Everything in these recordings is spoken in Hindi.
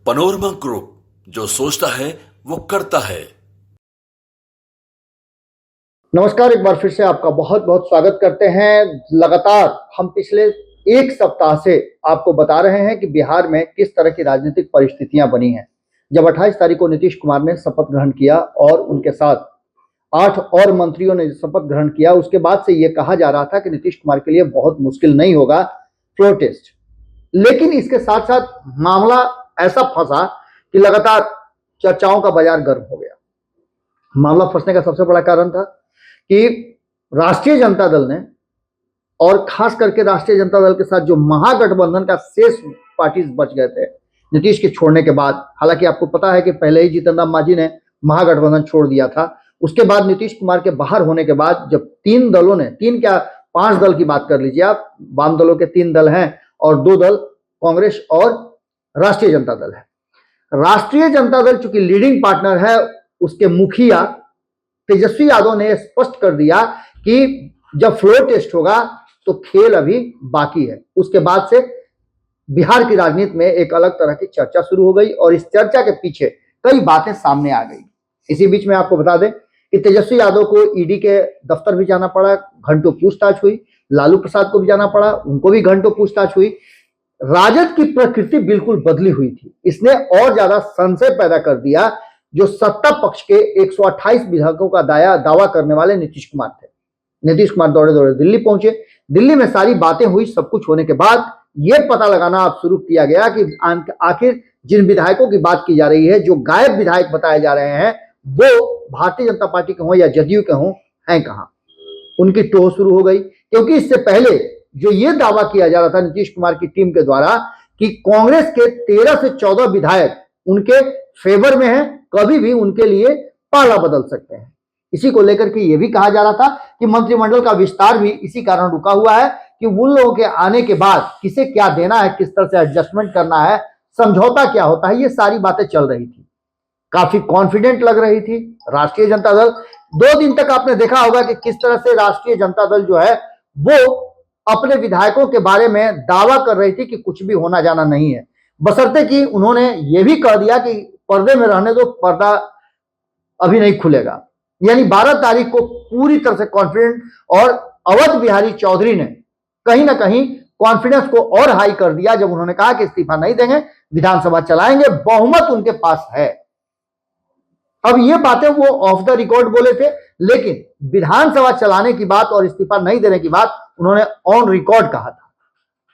पनोरमा ग्रुप, जो सोचता है वो करता है। नमस्कार, एक बार फिर से आपका बहुत बहुत स्वागत करते हैं। लगातार हम पिछले एक सप्ताह से आपको बता रहे हैं कि बिहार में किस तरह की राजनीतिक परिस्थितियां बनी हैं। जब 28 तारीख को नीतीश कुमार ने शपथ ग्रहण किया और उनके साथ 8 और मंत्रियों ने शपथ ग्रहण किया, उसके बाद से यह कहा जा रहा था कि नीतीश कुमार के लिए बहुत मुश्किल नहीं होगा फ्लोर टेस्ट। लेकिन इसके साथ साथ मामला ऐसा फंसा कि लगातार चर्चाओं का बाजार गर्म हो गया। मामला फंसने का सबसे बड़ा कारण था कि राष्ट्रीय जनता दल ने, और खास करके राष्ट्रीय जनता दल के साथ जो महागठबंधन का शेष पार्टी बच गए थे नीतीश के छोड़ने के बाद, हालांकि आपको पता है कि पहले ही जीतन राम मांझी ने महागठबंधन छोड़ दिया था। उसके बाद नीतीश कुमार के बाहर होने के बाद जब 3 दलों ने, 3 क्या 5 दल की बात कर लीजिए आप, वाम दलों के 3 दल हैं और 2 दल कांग्रेस और राष्ट्रीय जनता दल है। राष्ट्रीय जनता दल चूंकि लीडिंग पार्टनर है, उसके मुखिया तेजस्वी यादव ने स्पष्ट कर दिया कि जब फ्लोर टेस्ट होगा तो खेल अभी बाकी है। उसके बाद से बिहार की राजनीति में एक अलग तरह की चर्चा शुरू हो गई और इस चर्चा के पीछे कई बातें सामने आ गई। इसी बीच में आपको बता दें कि तेजस्वी यादव को ईडी के दफ्तर भी जाना पड़ा, घंटों पूछताछ हुई। लालू प्रसाद को भी जाना पड़ा, उनको भी घंटों पूछताछ हुई। राजद की प्रकृति बिल्कुल बदली हुई थी। इसने और ज्यादा संशय पैदा कर दिया जो सत्ता पक्ष के 128 विधायकों का दावा करने वाले नीतीश कुमार थे। नीतीश कुमार दौड़े दौड़े दिल्ली पहुंचे। दिल्ली में सारी बातें हुई, सब कुछ होने के बाद यह पता लगाना अब शुरू किया गया कि आखिर जिन विधायकों की बात की जा रही है, जो गायब विधायक बताए जा रहे हैं, वो भारतीय जनता पार्टी के हों या जदयू के हों, हैं कहां। उनकी टोह शुरू हो गई, क्योंकि इससे पहले जो ये दावा किया जा रहा था नीतीश कुमार की टीम के द्वारा कि कांग्रेस के 13 से 14 विधायक उनके फेवर में हैं, कभी भी उनके लिए पाला बदल सकते हैं। इसी को लेकर के यह भी कहा जा रहा था कि मंत्रिमंडल का विस्तार भी इसी कारण रुका हुआ है कि उन लोगों के आने के बाद किसे क्या देना है, किस तरह से एडजस्टमेंट करना है, समझौता क्या होता है, ये सारी बातें चल रही थी। काफी कॉन्फिडेंट लग रही थी राष्ट्रीय जनता दल। 2 दिन तक आपने देखा होगा कि किस तरह से राष्ट्रीय जनता दल जो है वो अपने विधायकों के बारे में दावा कर रही थी कि कुछ भी होना जाना नहीं है, बशर्ते कि उन्होंने ये भी कह दिया कि पर्दे में रहने दो, पर्दा अभी नहीं खुलेगा। यानी 12 तारीख को पूरी तरह से कॉन्फिडेंट, और अवध बिहारी चौधरी ने कहीं ना कहीं कॉन्फिडेंस को और हाई कर दिया जब उन्होंने कहा कि इस्तीफा नहीं देंगे, विधानसभा चलाएंगे, बहुमत उनके पास है। अब ये बातें वो ऑफ द रिकॉर्ड बोले थे, लेकिन विधानसभा चलाने की बात और इस्तीफा नहीं देने की बात उन्होंने ऑन रिकॉर्ड कहा था।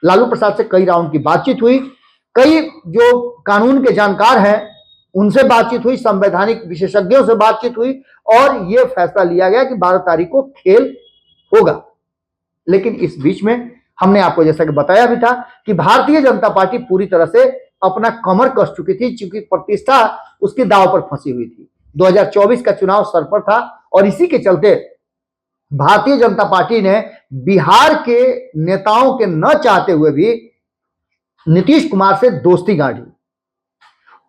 लालू प्रसाद से कई राउंड की बातचीत हुई, कई जो कानून के जानकार हैं उनसे बातचीत हुई, संवैधानिक विशेषज्ञों से बातचीत हुई, और यह फैसला लिया गया कि 12 तारीख को खेल होगा। लेकिन इस बीच में हमने आपको जैसा कि बताया भी था कि भारतीय जनता पार्टी पूरी तरह से अपना कमर कस चुकी थी, चूंकि प्रतिष्ठा उसके दांव पर फंसी हुई थी। 2024 का चुनाव सर पर था और इसी के चलते भारतीय जनता पार्टी ने बिहार के नेताओं के न चाहते हुए भी नीतीश कुमार से दोस्ती गांठी।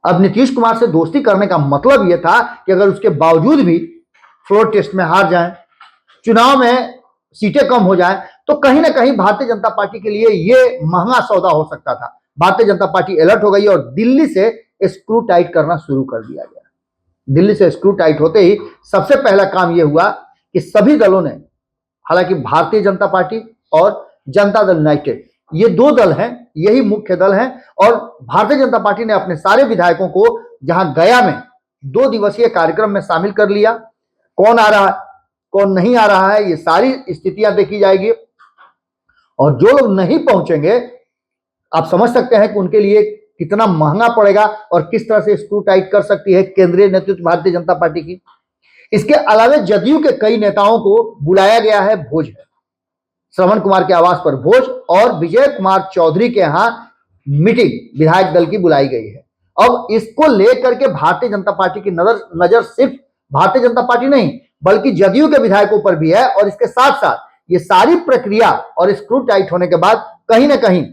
अब नीतीश कुमार से दोस्ती करने का मतलब यह था कि अगर उसके बावजूद भी फ्लोर टेस्ट में हार जाएं, चुनाव में सीटें कम हो जाएं, तो कहीं ना कहीं भारतीय जनता पार्टी के लिए यह महंगा सौदा हो सकता था। भारतीय जनता पार्टी अलर्ट हो गई और दिल्ली से स्क्रू टाइट करना शुरू कर दिया गया। दिल्ली से स्क्रू टाइट होते ही सबसे पहला काम यह हुआ कि सभी दलों ने, हालांकि भारतीय जनता पार्टी और जनता दल यूनाइटेड, ये 2 दल हैं, यही मुख्य दल हैं, और भारतीय जनता पार्टी ने अपने सारे विधायकों को जहां गया में 2 दिवसीय कार्यक्रम में शामिल कर लिया। कौन आ रहा है, कौन नहीं आ रहा है, ये सारी स्थितियां देखी जाएगी, और जो लोग नहीं पहुंचेंगे आप समझ सकते हैं कि उनके लिए कितना महंगा पड़ेगा और किस तरह से स्क्रू टाइट कर सकती है केंद्रीय नेतृत्व भारतीय जनता पार्टी की। इसके अलावा जदयू के कई नेताओं को बुलाया गया है भोज है, श्रवण कुमार के आवास पर भोज, और विजय कुमार चौधरी के यहां मीटिंग विधायक दल की बुलाई गई है। अब इसको लेकर के भारतीय जनता पार्टी की नजर सिर्फ भारतीय जनता पार्टी नहीं बल्कि जदयू के विधायकों पर भी है, और इसके साथ साथ ये सारी प्रक्रिया और स्क्रू टाइट होने के बाद कहीं ना कहीं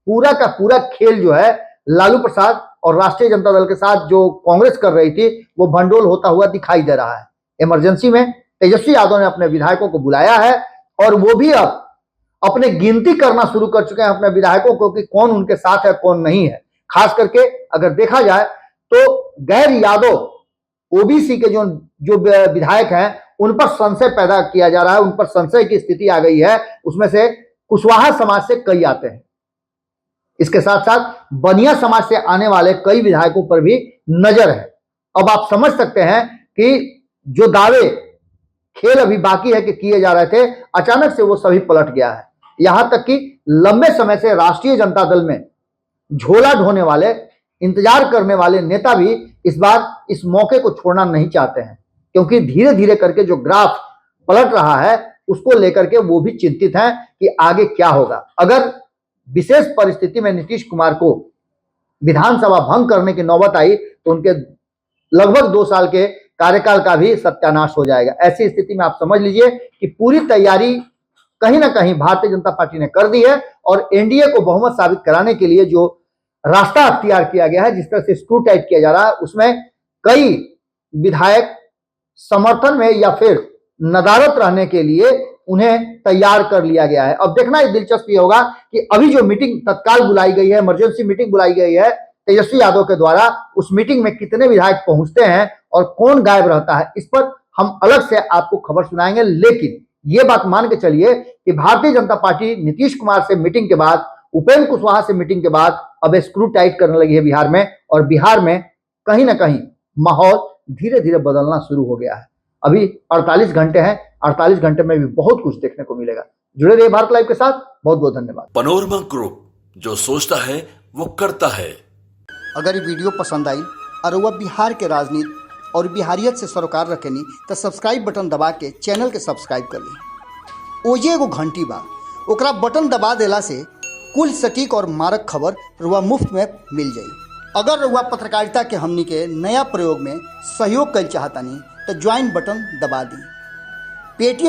पूरा का पूरा खेल जो है लालू प्रसाद और राष्ट्रीय जनता दल के साथ जो कांग्रेस कर रही थी वो भंडोल होता हुआ दिखाई दे रहा है। इमरजेंसी में तेजस्वी यादव ने अपने विधायकों को बुलाया है और वो भी अब अपने गिनती करना शुरू कर चुके हैं अपने विधायकों को कि कौन उनके साथ है कौन नहीं है। खास करके अगर देखा जाए तो गैर यादव ओबीसी के जो जो विधायक हैं उन पर संशय पैदा किया जा रहा है, उन पर संशय की स्थिति आ गई है। उसमें से कुशवाहा समाज से कई आते हैं, इसके साथ साथ बनिया समाज से आने वाले कई विधायकों पर भी नजर है। अब आप समझ सकते हैं कि जो दावे खेल अभी बाकी है कि किए जा रहे थे, अचानक से वो सभी पलट गया है। यहां तक कि लंबे समय से राष्ट्रीय जनता दल में झोला ढोने वाले, इंतजार करने वाले नेता भी इस बार इस मौके को छोड़ना नहीं चाहते हैं, क्योंकि धीरे धीरे करके जो ग्राफ पलट रहा है उसको लेकर के वो भी चिंतित हैं कि आगे क्या होगा। अगर विशेष परिस्थिति में नीतीश कुमार को विधानसभा भंग करने की नौबत आई तो उनके लगभग 2 साल के कार्यकाल का भी सत्यानाश हो जाएगा। ऐसी स्थिति में आप समझ लीजिए कि पूरी तैयारी कहीं ना कहीं भारतीय जनता पार्टी ने कर दी है और एनडीए को बहुमत साबित कराने के लिए जो रास्ता अख्तियार किया गया है, जिस तरह से स्क्रू टाइट किया जा रहा है, उसमें कई विधायक समर्थन में या फिर नदारत रहने के लिए उन्हें तैयार कर लिया गया है। अब देखना ये दिलचस्प ये होगा कि अभी जो मीटिंग तत्काल बुलाई गई है, इमरजेंसी मीटिंग बुलाई गई है तेजस्वी यादव के द्वारा, उस मीटिंग में कितने विधायक पहुंचते हैं और कौन गायब रहता है, इस पर हम अलग से आपको खबर सुनाएंगे। लेकिन ये बात मान के चलिए कि भारतीय जनता पार्टी नीतीश कुमार से मीटिंग के बाद, उपेंद्र कुशवाहा से मीटिंग के बाद अब स्क्रू टाइट करने लगी है बिहार में, और बिहार में कहीं ना कहीं माहौल धीरे धीरे बदलना शुरू हो गया है। अभी 48 घंटे हैं, 48 घंटे में भी बहुत कुछ देखने को मिलेगा। जुड़े रहिए भारत लाइव के साथ। बहुत बहुत धन्यवाद। पनोरमा ग्रुप, जो सोचता है वो करता है। अगर ये वीडियो पसंद आई और वह बिहार के राजनीति और बिहारियत से सरोकार रखेनी तो सब्सक्राइब बटन दबा के चैनल के सब्सक्राइब कर ली। ओजे एगो घंटी बा, ओकरा बटन दबा देला से कुल सटीक और मारक खबर रुआ मुफ्त में मिल जाई। अगर रुआ पत्रकारिता के हमनी के नया प्रयोग में सहयोग कर चाहतानी तो ज्वाइन बटन दबा दी। पेटीएम